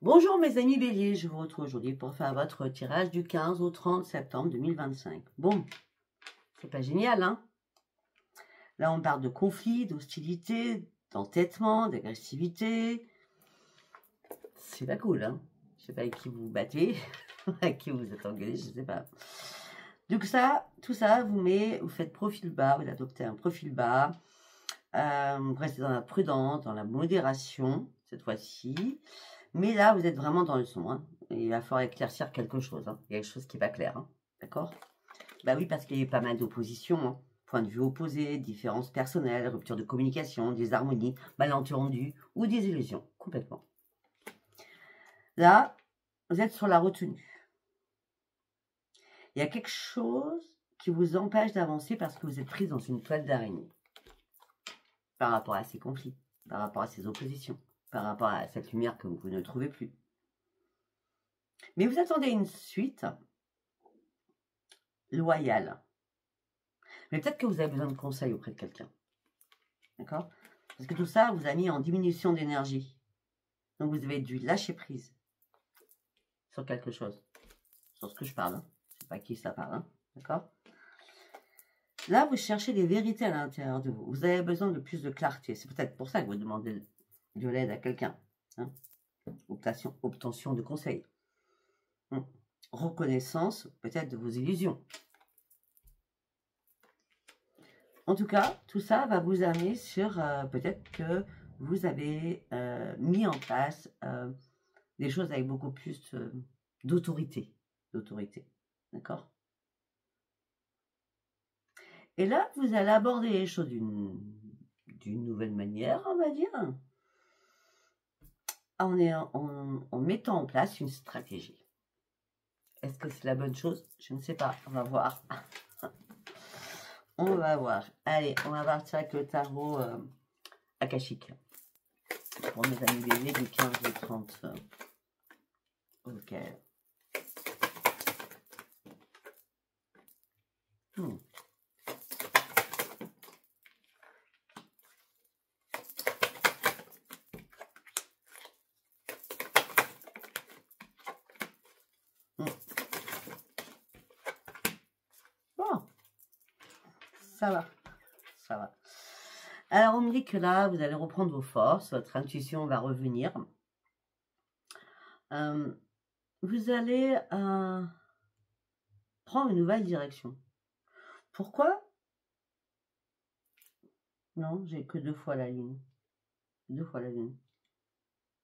Bonjour mes amis béliers, je vous retrouve aujourd'hui pour faire votre tirage du 15 au 30 septembre 2025. Bon, c'est pas génial, hein? Là, on parle de conflits, d'hostilité, d'entêtement, d'agressivité. C'est pas cool, hein? Je sais pas avec qui vous vous battez, avec qui vous êtes engueulé, je sais pas. Donc ça, tout ça vous faites profil bas, vous adoptez un profil bas. Vous restez dans la prudence, dans la modération, cette fois-ci. Mais là, vous êtes vraiment dans le son. Hein. Il va falloir éclaircir quelque chose. Hein. Il y a quelque chose qui n'est pas clair. Hein. D'accord? Bah oui, parce qu'il y a eu pas mal d'oppositions. Hein. Points de vue opposés, différences personnelles, rupture de communication, désharmonie, malentendus ou désillusions. Complètement. Là, vous êtes sur la retenue. Il y a quelque chose qui vous empêche d'avancer parce que vous êtes prise dans une toile d'araignée. Par rapport à ces conflits, par rapport à ces oppositions, par rapport à cette lumière que vous ne trouvez plus. Mais vous attendez une suite loyale. Mais peut-être que vous avez besoin de conseils auprès de quelqu'un. D'accord? Parce que tout ça vous a mis en diminution d'énergie. Donc vous avez dû lâcher prise sur quelque chose. Sur ce que je parle. Hein. Je ne sais pas qui ça parle. Hein. D'accord? Là, vous cherchez des vérités à l'intérieur de vous. Vous avez besoin de plus de clarté. C'est peut-être pour ça que vous demandez de l'aide à quelqu'un. Hein? Obtention de conseils. Reconnaissance, peut-être, de vos illusions. En tout cas, tout ça va vous amener sur peut-être que vous avez mis en place des choses avec beaucoup plus d'autorité. D'accord? Et là, vous allez aborder les choses d'une nouvelle manière, on va dire, en mettant en place une stratégie. Est-ce que c'est la bonne chose? Je ne sais pas, on va voir. On va voir. Allez, on va partir avec le tarot akashique. Pour mes amis béliers du 15 au 30. Ok. Bon. Ça va. Alors, on me dit que là, vous allez reprendre vos forces, votre intuition va revenir. Vous allez prendre une nouvelle direction. Pourquoi? Non, j'ai que 2 fois la lune. 2 fois la lune.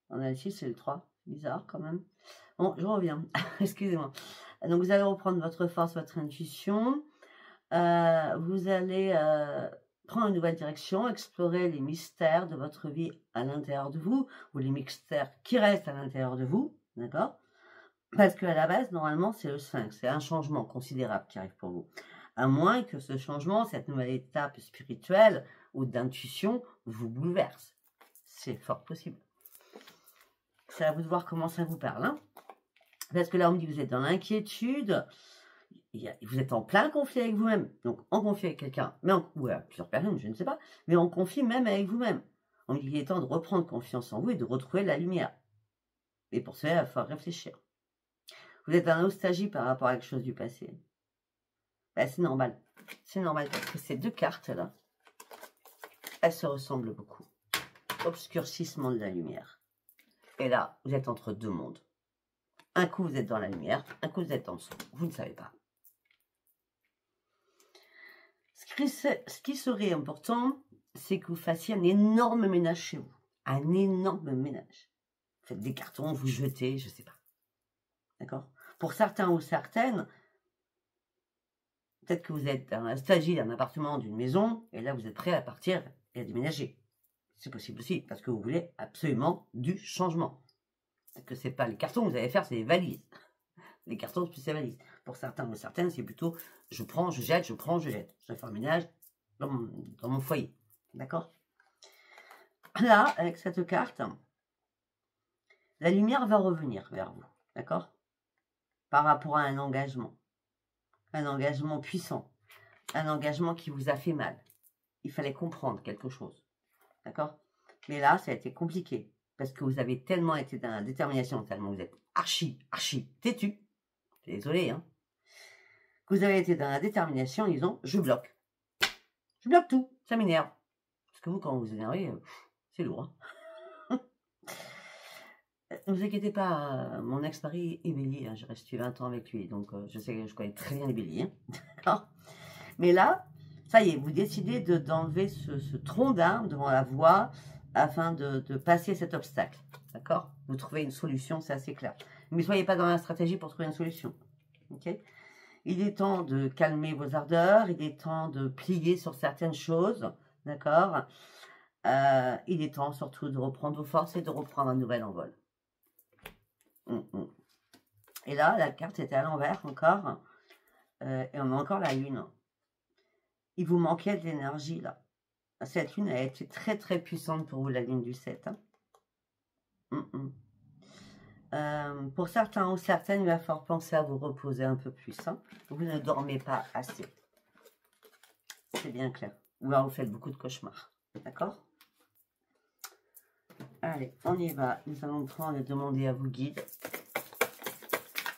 On a le 6 et le 3. Bizarre quand même. Bon, je reviens. Excusez-moi. Donc, vous allez reprendre votre force, votre intuition. Vous allez prendre une nouvelle direction, explorer les mystères de votre vie à l'intérieur de vous, ou les mystères qui restent à l'intérieur de vous, d'accord? Parce qu'à la base, normalement, c'est le 5, c'est un changement considérable qui arrive pour vous. À moins que ce changement, cette nouvelle étape spirituelle ou d'intuition, vous bouleverse. C'est fort possible. C'est à vous de voir comment ça vous parle. Hein, parce que là, on me dit que vous êtes dans l'inquiétude, vous êtes en plein conflit avec vous-même. Donc, en conflit avec quelqu'un, ou à plusieurs personnes, je ne sais pas, mais en conflit même avec vous-même. On me dit qu'il est temps de reprendre confiance en vous et de retrouver la lumière. Et pour cela, il va falloir réfléchir. Vous êtes en nostalgie par rapport à quelque chose du passé. Ben, c'est normal. C'est normal parce que ces 2 cartes-là, elles se ressemblent beaucoup. Obscurcissement de la lumière. Et là, vous êtes entre 2 mondes. Un coup, vous êtes dans la lumière. Un coup, vous êtes en dessous. Vous ne savez pas. Ce qui serait important, c'est que vous fassiez un énorme ménage chez vous. Un énorme ménage. Faites des cartons, vous jetez, je ne sais pas. D'accord? Pour certains ou certaines, peut-être que vous êtes dans la stagie d'un appartement, d'une maison, et là vous êtes prêt à partir et à déménager. C'est possible aussi, parce que vous voulez absolument du changement. Peut-être que c'est pas les cartons que vous allez faire, c'est les valises. Les cartons, c'est plus les valises. Pour certains ou certaines, c'est plutôt je prends, je jette, je prends, je jette. Je fais un ménage dans mon foyer. D'accord? Là, avec cette carte, la lumière va revenir vers vous. D'accord? Par rapport à un engagement puissant, un engagement qui vous a fait mal. Il fallait comprendre quelque chose, d'accord? Mais là, ça a été compliqué, parce que vous avez tellement été dans la détermination, tellement vous êtes archi têtu, désolé, hein, que vous avez été dans la détermination en disant, je bloque tout, ça m'énerve. Parce que vous, quand vous vous énervez, c'est lourd. Hein. Ne vous inquiétez pas, mon ex-mari est bélier, hein, j'ai resté 20 ans avec lui, donc je sais que je connais très bien les béliers. Hein. D'accord. Mais là, ça y est, vous décidez d'enlever ce tronc d'arbre devant la voie afin de passer cet obstacle. D'accord. Vous trouvez une solution, c'est assez clair. Mais ne soyez pas dans la stratégie pour trouver une solution. Ok. Il est temps de calmer vos ardeurs, il est temps de plier sur certaines choses. D'accord. Il est temps surtout de reprendre vos forces et de reprendre un nouvel envol. Et là, la carte était à l'envers encore. Et on a encore la lune. Il vous manquait de l'énergie là. Cette lune a été très très puissante pour vous, la lune du 7. Hein. Pour certains ou certaines, il va falloir penser à vous reposer un peu plus. Hein. Vous ne dormez pas assez. C'est bien clair. Ou alors vous faites beaucoup de cauchemars. D'accord? Allez, on y va. Nous allons prendre et demander à vos guides.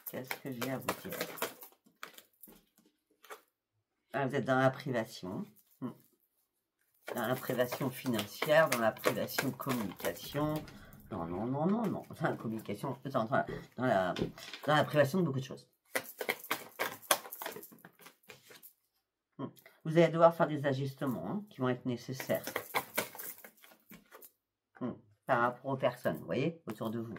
Qu'est-ce que j'ai à vous dire? Ah, vous êtes dans la privation. Dans la privation financière, dans la privation communication. Non. Enfin, communication, dans la privation de beaucoup de choses. Vous allez devoir faire des ajustements hein, qui vont être nécessaires. Par rapport aux personnes, vous voyez, autour de vous.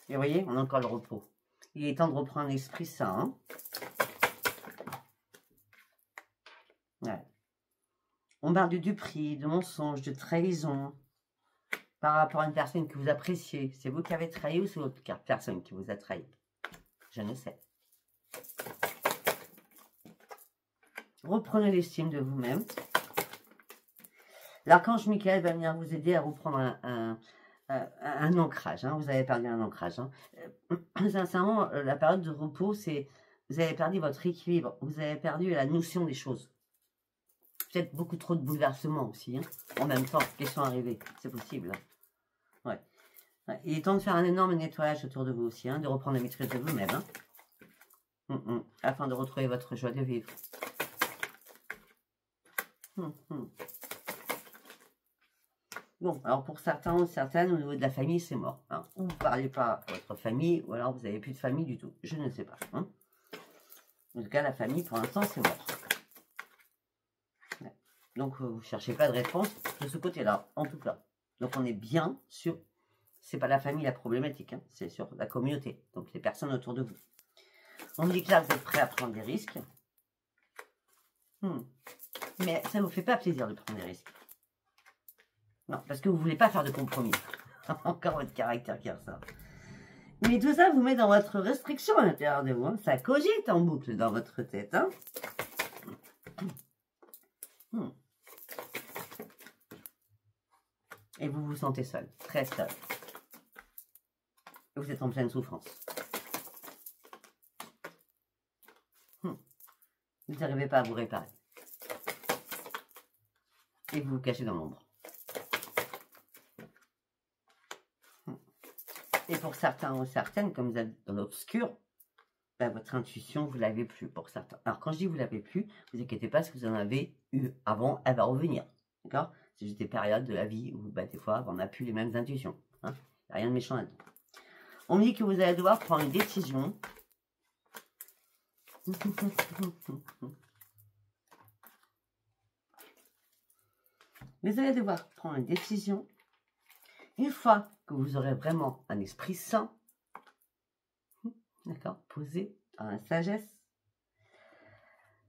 Et vous voyez, on a encore le repos. Il est temps de reprendre l'esprit sain. Hein. Ouais. On parle de duperie, de mensonge, de trahison par rapport à une personne que vous appréciez. C'est vous qui avez trahi ou c'est l'autre personne qui vous a trahi? Je ne sais. Reprenez l'estime de vous-même. L'archange Michael va venir vous aider à reprendre un ancrage. Hein. Vous avez perdu un ancrage. Hein. Sincèrement, la période de repos, c'est vous avez perdu votre équilibre. Vous avez perdu la notion des choses. Peut-être beaucoup trop de bouleversements aussi. Hein. En même temps qu'ils sont arrivés. C'est possible. Ouais. Il est temps de faire un énorme nettoyage autour de vous aussi. Hein, de reprendre la maîtrise de vous-même. Hein. Afin de retrouver votre joie de vivre. Bon, alors pour certains ou certaines, au niveau de la famille, c'est mort. Hein. Ou vous ne parlez pas à votre famille, ou alors vous n'avez plus de famille du tout. Je ne sais pas. Hein. En tout cas, la famille, pour l'instant, c'est mort. Ouais. Donc, vous ne cherchez pas de réponse de ce côté-là, en tout cas. Donc, on est bien sur... C'est pas la famille la problématique, hein. C'est sur la communauté. Donc, les personnes autour de vous. On me dit que là, vous êtes prêt à prendre des risques. Mais ça ne vous fait pas plaisir de prendre des risques. Non, parce que vous ne voulez pas faire de compromis. Encore votre caractère qui ressort. Mais tout ça vous met dans votre restriction à l'intérieur de vous. Hein. Ça cogite en boucle dans votre tête. Hein. Et vous vous sentez seul, très seul. Vous êtes en pleine souffrance. Vous n'arrivez pas à vous réparer. Et vous vous cachez dans l'ombre. Et pour certains ou certaines, comme vous êtes dans l'obscur, ben votre intuition, vous ne l'avez plus pour certains. Alors quand je dis vous ne l'avez plus, ne vous inquiétez pas, si vous en avez eu avant, elle va revenir. D'accord? C'est juste des périodes de la vie où ben, des fois, on n'a plus les mêmes intuitions. Hein? Il n'y a rien de méchant là-dedans. On me dit que vous allez devoir prendre une décision. Vous allez devoir prendre une décision. Une fois que vous aurez vraiment un esprit sain, d'accord, posé dans la sagesse,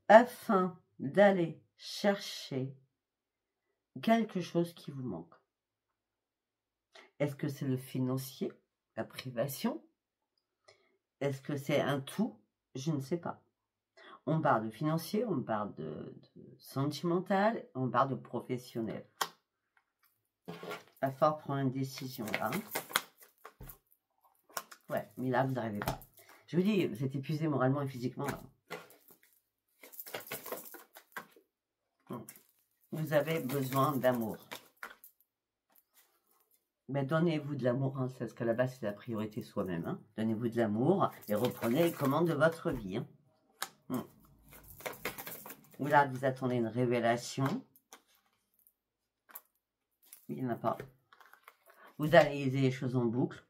afin d'aller chercher quelque chose qui vous manque. Est-ce que c'est le financier, la privation? Est-ce que c'est un tout? Je ne sais pas. On parle de financier, on parle de sentimental, on parle de professionnel. Il va falloir prendre une décision là. Ouais, mais là, vous n'arrivez pas. Je vous dis, vous êtes épuisé moralement et physiquement là. Vous vous avez besoin d'amour. Mais donnez-vous de l'amour, hein, parce qu'à la base, c'est la priorité soi-même. Hein. Donnez-vous de l'amour et reprenez les commandes de votre vie. Hein. Ou là, vous attendez une révélation. Il n'y en a pas. Vous analysez les choses en boucle.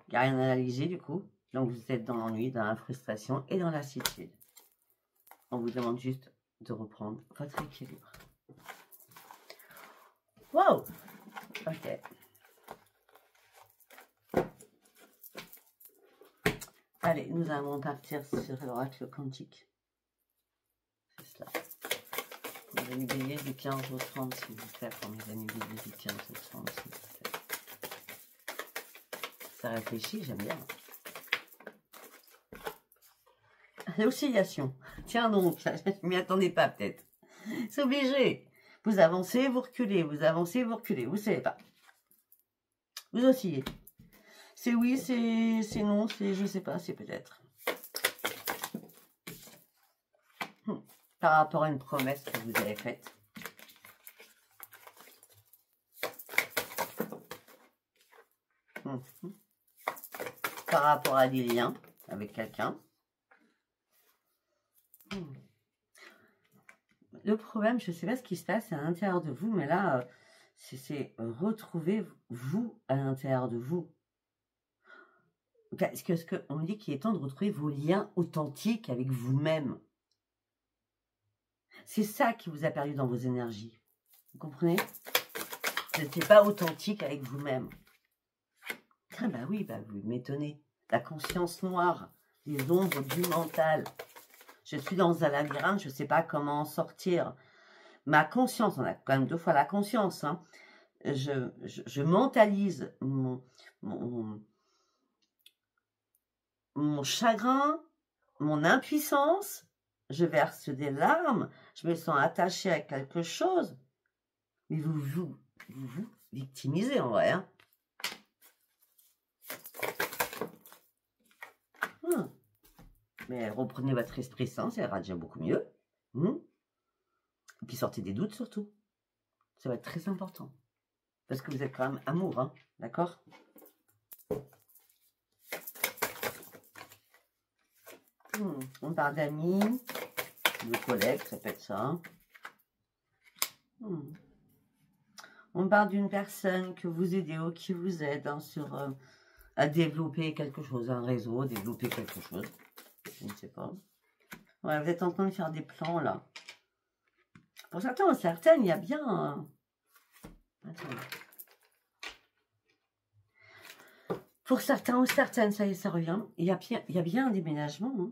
Il n'y a rien à analyser du coup. Donc vous êtes dans l'ennui, dans la frustration et dans la lassitude. On vous demande juste de reprendre votre équilibre. Wow! Ok. Allez, nous allons partir sur l'oracle quantique. C'est cela. Pour mes amis béliers du 15 au 30, s'il vous plaît. Pour mes amis béliers du 15 au 30, s'il vous plaît. Ça réfléchit, j'aime bien. L'oscillation. Tiens donc, je ne m'y attendais pas peut-être. C'est obligé. Vous avancez, vous reculez, vous avancez, vous reculez. Vous ne savez pas. Vous oscillez. C'est oui, c'est non, c'est je ne sais pas, c'est peut-être. Par rapport à une promesse que vous avez faite. Par rapport à des liens avec quelqu'un. Le problème, je ne sais pas ce qui se passe à l'intérieur de vous, mais là, c'est retrouver vous à l'intérieur de vous. Parce que on me dit qu'il est temps de retrouver vos liens authentiques avec vous-même. C'est ça qui vous a perdu dans vos énergies. Vous comprenez? Vous n'étiez pas authentique avec vous-même. Ah bah oui, bah vous m'étonnez. La conscience noire, les ombres du mental. Je suis dans un labyrinthe, je ne sais pas comment en sortir. Ma conscience, on a quand même 2 fois la conscience. Hein. Je mentalise mon chagrin, mon impuissance. Je verse des larmes. Je me sens attachée à quelque chose. Mais vous victimisez en vrai. Hein. Mais reprenez votre esprit sain, ça ira déjà beaucoup mieux. Et puis sortez des doutes surtout. Ça va être très important. Parce que vous êtes quand même amour, hein, d'accord? On parle d'amis, de collègues, ça peut être ça. On parle d'une personne que vous aidez ou qui vous aide hein, à développer quelque chose, un réseau, développer quelque chose. Je ne sais pas. Ouais, vous êtes en train de faire des plans là. Pour certains ou certaines, il y a bien... Attendez. Pour certains ou certaines, ça y est, ça revient. Il y a bien un déménagement. Hein.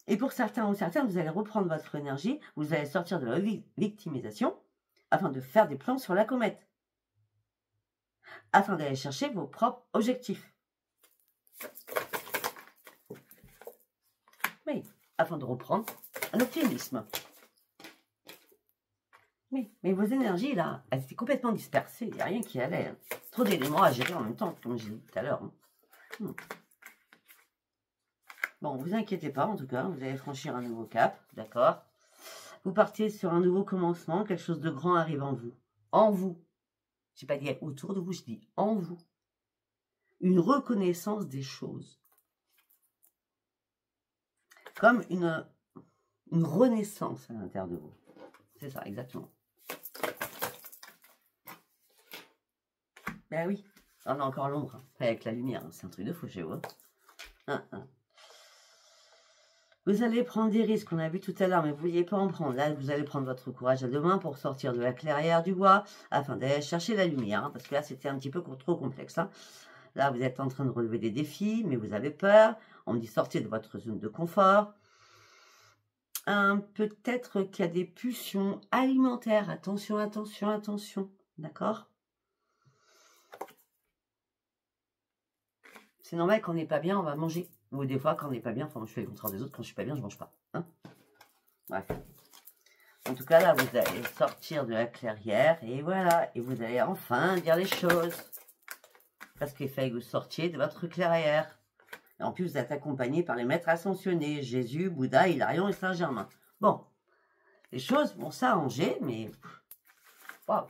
Et pour certains ou certaines, vous allez reprendre votre énergie. Vous allez sortir de la victimisation afin de faire des plans sur la comète. Afin d'aller chercher vos propres objectifs. Oui, afin de reprendre un optimisme. Oui, mais vos énergies, là, elles étaient complètement dispersées. Il n'y a rien qui allait. Hein. Trop d'éléments à gérer en même temps, comme j'ai dit tout à l'heure. Hein. Bon, vous inquiétez pas, en tout cas, vous allez franchir un nouveau cap, d'accord? Vous partez sur un nouveau commencement, quelque chose de grand arrive en vous. En vous. Je n'ai pas dit autour de vous, je dis en vous. Une reconnaissance des choses. Comme une renaissance à l'intérieur de vous. C'est ça, exactement. Ben oui, on a encore l'ombre, hein. Avec la lumière, hein. C'est un truc de fou chez vous. Vous allez prendre des risques, on a vu tout à l'heure, mais vous ne vouliez pas en prendre. Là, vous allez prendre votre courage à deux mains pour sortir de la clairière du bois, afin d'aller chercher la lumière, hein, parce que là, c'était un petit peu trop complexe. Hein. Là, vous êtes en train de relever des défis, mais vous avez peur. On me dit sortez de votre zone de confort. Peut-être qu'il y a des pulsions alimentaires. Attention, attention, attention. D'accord? C'est normal qu'on n'est pas bien, on va manger. Ou des fois, quand on n'est pas bien, enfin, je fais le contraire des autres, quand je suis pas bien, je mange pas. Hein? Bref. En tout cas, là, vous allez sortir de la clairière, et voilà. Et vous allez enfin dire les choses. Parce qu'il fallait que vous sortiez de votre clairière. Et en plus, vous êtes accompagné par les maîtres ascensionnés, Jésus, Bouddha, Hilarion et Saint-Germain. Bon. Les choses vont s'arranger, mais... Waouh.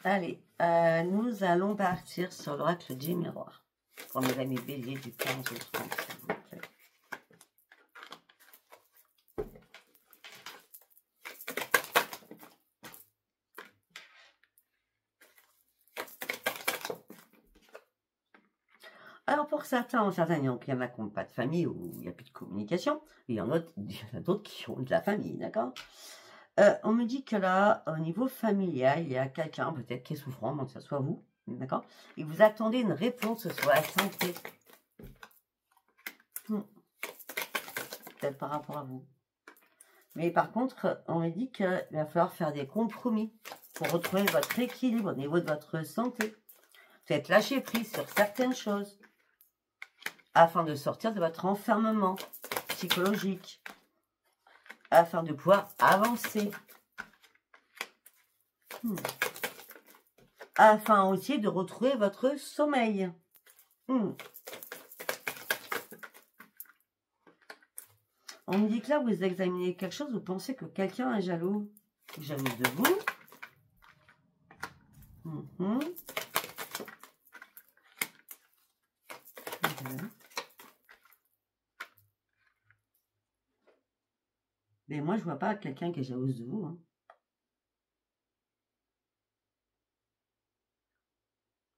Allez, nous allons partir sur l'oracle du miroir. Pour mes amis béliers du 15 au 30, s'il vous plaît. Alors pour certains, il y en a qui n'ont pas de famille ou il n'y a plus de communication. Il y en a d'autres qui ont de la famille, d'accord? On me dit que là, au niveau familial, il y a quelqu'un peut-être qui est souffrant, donc que ce soit vous, d'accord? Et vous attendez une réponse sur la santé. Peut-être par rapport à vous. Mais par contre, on me dit qu'il va falloir faire des compromis pour retrouver votre équilibre au niveau de votre santé. Vous êtes lâché prise sur certaines choses afin de sortir de votre enfermement psychologique, afin de pouvoir avancer. Afin aussi de retrouver votre sommeil. On me dit que là, vous examinez quelque chose, vous pensez que quelqu'un est jaloux. Jaloux de vous. Mais moi, je vois pas quelqu'un qui est jaloux de vous. Hein.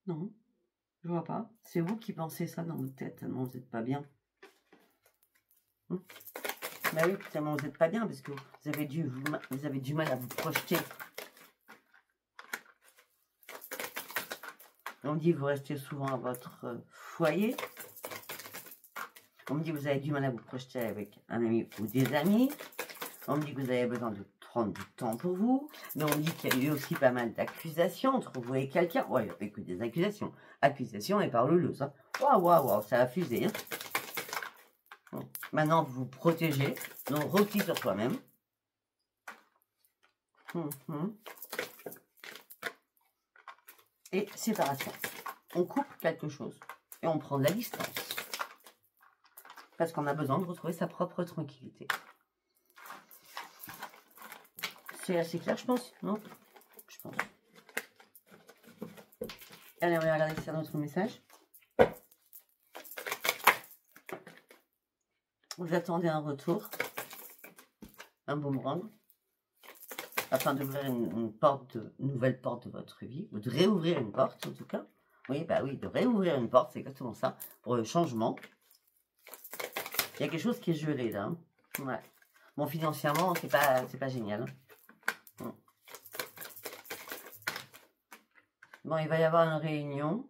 Non, je vois pas. C'est vous qui pensez ça dans votre tête, tellement vous n'êtes pas bien. Bah oui, tellement vous n'êtes pas bien, parce que vous avez du mal à vous projeter. On me dit que vous restez souvent à votre foyer. On me dit que vous avez du mal à vous projeter avec un ami ou des amis. On me dit que vous avez besoin de prendre du temps pour vous. Mais on me dit qu'il y a eu aussi pas mal d'accusations entre vous et quelqu'un. Ouais, il n'y a pas que des accusations. Accusations et paroleuses. Hein. Waouh, ça a fusé. Hein. Bon. Maintenant, vous vous protégez. Donc, repli sur soi-même. Et séparation. On coupe quelque chose. Et on prend de la distance. Parce qu'on a besoin de retrouver sa propre tranquillité. C'est assez clair, je pense. Non? Je pense. Allez, on va regarder si c'est notre message. Vous attendez un retour. Un boomerang. Afin d'ouvrir une nouvelle porte de votre vie. Ou de réouvrir une porte, en tout cas. Oui, bah oui, de réouvrir une porte, c'est exactement ça. Pour le changement. Il y a quelque chose qui est gelé, là. Hein. Ouais. Bon, financièrement, c'est pas génial. Hein. Bon, il va y avoir une réunion.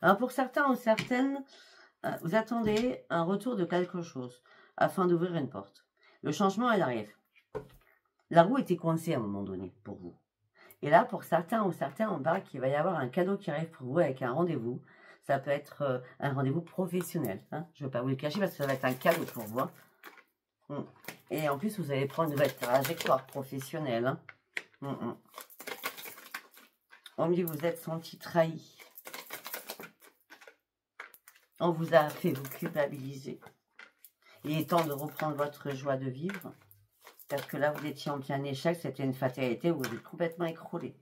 Alors, pour certains ou certaines, vous attendez un retour de quelque chose afin d'ouvrir une porte. Le changement, il arrive. La roue était coincée à un moment donné pour vous. Et là, pour certains ou certaines, on parle qu'il va y avoir un cadeau qui arrive pour vous avec un rendez-vous. Ça peut être un rendez-vous professionnel. Hein. Je ne vais pas vous le cacher parce que ça va être un cadeau pour vous. Hein. Et en plus, vous allez prendre une nouvelle trajectoire professionnelle. Hein. On me dit que vous êtes senti trahi. On vous a fait vous culpabiliser. Il est temps de reprendre votre joie de vivre. Parce que là, vous étiez en plein échec. C'était une fatalité où vous êtes complètement écroulé.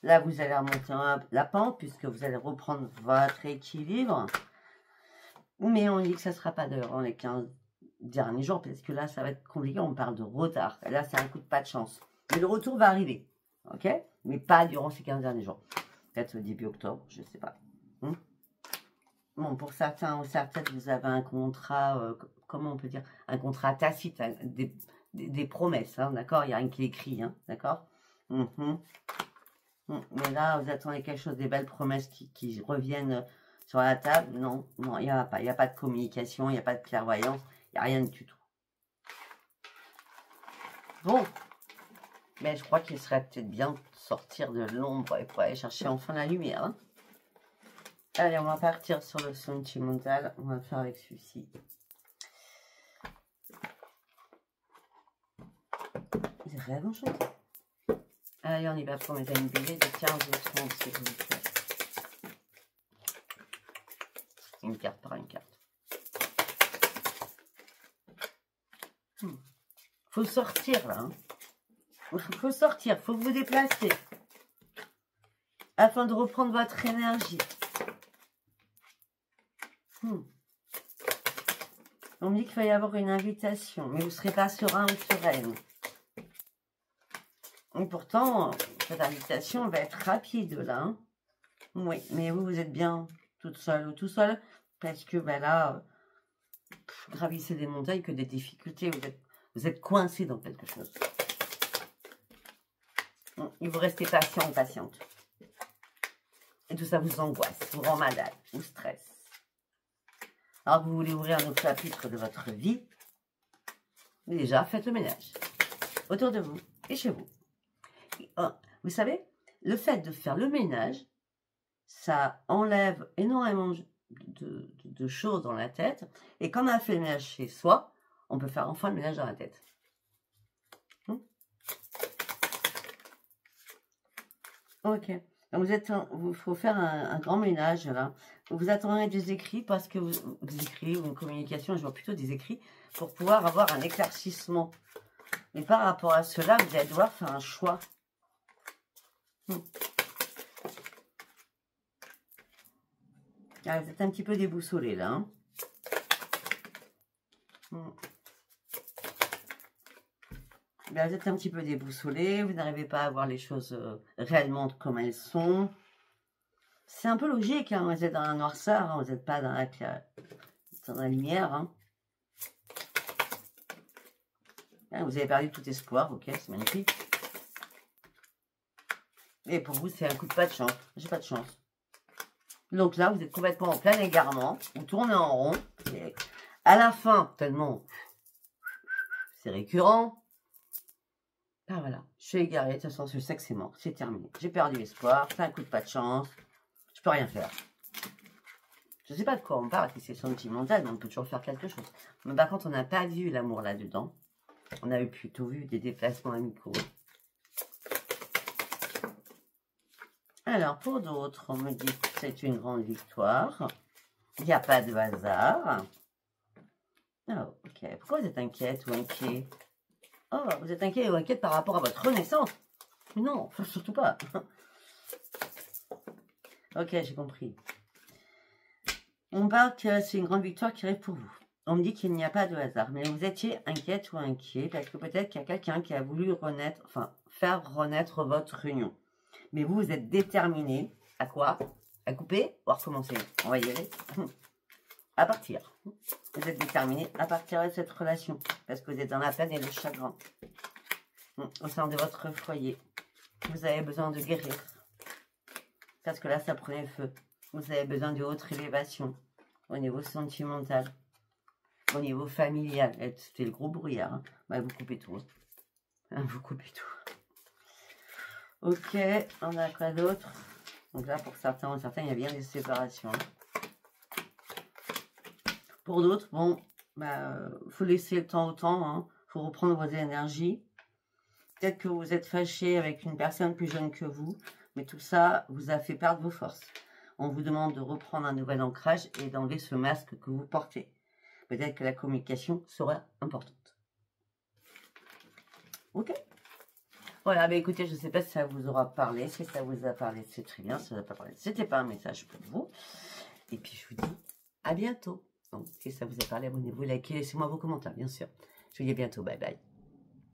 Là, vous allez remonter la pente puisque vous allez reprendre votre équilibre. Mais on dit que ça ne sera pas dans les 15 derniers jours parce que là, ça va être compliqué. On parle de retard. Et là, c'est un coup de pas de chance. Mais le retour va arriver. Ok? Mais pas durant ces 15 derniers jours. Peut-être au début octobre, je ne sais pas. Bon, pour certains ou certaines, vous avez un contrat, comment on peut dire? Un contrat tacite, des promesses, hein, d'accord? Il n'y a rien qui est écrit, hein, d'accord? Mais là, vous attendez quelque chose, des belles promesses qui reviennent sur la table. Non, il n'y a pas. Il n'y a pas de communication, il n'y a pas de clairvoyance, il n'y a rien du tout. Bon, mais je crois qu'il serait peut-être bien de sortir de l'ombre et pour aller chercher enfin la lumière. Hein. Allez, on va partir sur le sentimental. On va faire avec celui-ci. Ils rêvent enchantés. Allez, on y va pour mes amis béliers de 15 au 30, s'il vous plaît. Une carte par une carte. Faut sortir, là. Faut sortir, faut vous déplacer. Afin de reprendre votre énergie. On me dit qu'il va y avoir une invitation, mais vous ne serez pas serein ou sereine. Et pourtant, cette invitation va être rapide, là. Hein. Oui, mais vous êtes bien toute seule ou tout seul, parce que ben là, gravissez des montagnes que des difficultés, vous êtes coincé dans quelque chose. Et vous restez patient ou patiente. Et tout ça vous angoisse, vous rend malade, vous stresse. Alors vous voulez ouvrir un autre chapitre de votre vie. Déjà, faites le ménage. Autour de vous et chez vous. Vous savez, le fait de faire le ménage, ça enlève énormément de choses dans la tête. Et quand on a fait le ménage chez soi, on peut faire enfin le ménage dans la tête. Ok. Donc il faut faire un grand ménage là. Vous attendrez des écrits parce que des écrits ou une communication, je vois plutôt des écrits pour pouvoir avoir un éclaircissement. Et par rapport à cela, vous allez devoir faire un choix. Ah, vous êtes un petit peu déboussolé là. Hein. Là, vous êtes un petit peu déboussolé, vous n'arrivez pas à voir les choses réellement comme elles sont. C'est un peu logique, hein, vous êtes dans la noirceur, hein, vous n'êtes pas dans la lumière. Hein. Hein, vous avez perdu tout espoir, ok, c'est magnifique. Et pour vous, c'est un coup de pas de chance, j'ai pas de chance. Donc là, vous êtes complètement en plein égarement, vous tournez en rond. Et à la fin, tellement c'est récurrent. Ah voilà, je suis égarée, de toute façon, je sais que c'est mort, c'est terminé. J'ai perdu espoir, c'est un coup de pas de chance, je peux rien faire. Je ne sais pas de quoi on parle, si c'est sentimental, mais on peut toujours faire quelque chose. Mais par contre, on n'a pas vu l'amour là-dedans. On avait plutôt vu des déplacements amicaux. Alors, pour d'autres, on me dit que c'est une grande victoire. Il n'y a pas de hasard. Oh, ok. Pourquoi vous êtes inquiète ou inquiet? Oh, vous êtes inquiet ou inquiète par rapport à votre renaissance? Non, surtout pas. Ok, j'ai compris. On parle que c'est une grande victoire qui arrive pour vous. On me dit qu'il n'y a pas de hasard, mais vous étiez inquiète ou inquiet parce que peut-être qu'il y a quelqu'un qui a voulu faire renaître votre union. Mais vous, vous êtes déterminé à quoi? À couper ou à recommencer? On va y aller. À partir. Vous êtes déterminé à partir de cette relation parce que vous êtes dans la peine et le chagrin au sein de votre foyer. Vous avez besoin de guérir parce que là, ça prenait feu. Vous avez besoin de haute élévation au niveau sentimental, au niveau familial. C'était le gros brouillard. Hein. Bah, vous coupez tout. Hein. Vous coupez tout. Ok, on a quoi d'autre? Donc là, pour certains, il y a bien des séparations. Pour d'autres, bon, faut laisser le temps au temps. Hein. Faut reprendre vos énergies. Peut-être que vous êtes fâché avec une personne plus jeune que vous, mais tout ça vous a fait perdre vos forces. On vous demande de reprendre un nouvel ancrage et d'enlever ce masque que vous portez. Peut-être que la communication sera importante. Ok. Voilà, bah écoutez, je ne sais pas si ça vous aura parlé. Si ça vous a parlé, c'est très bien. Si ça ne vous a pas parlé, c'était pas un message pour vous. Et puis, je vous dis à bientôt. Donc, si ça vous a parlé, abonnez-vous, likez, laissez-moi vos commentaires, bien sûr. Je vous dis à bientôt. Bye bye.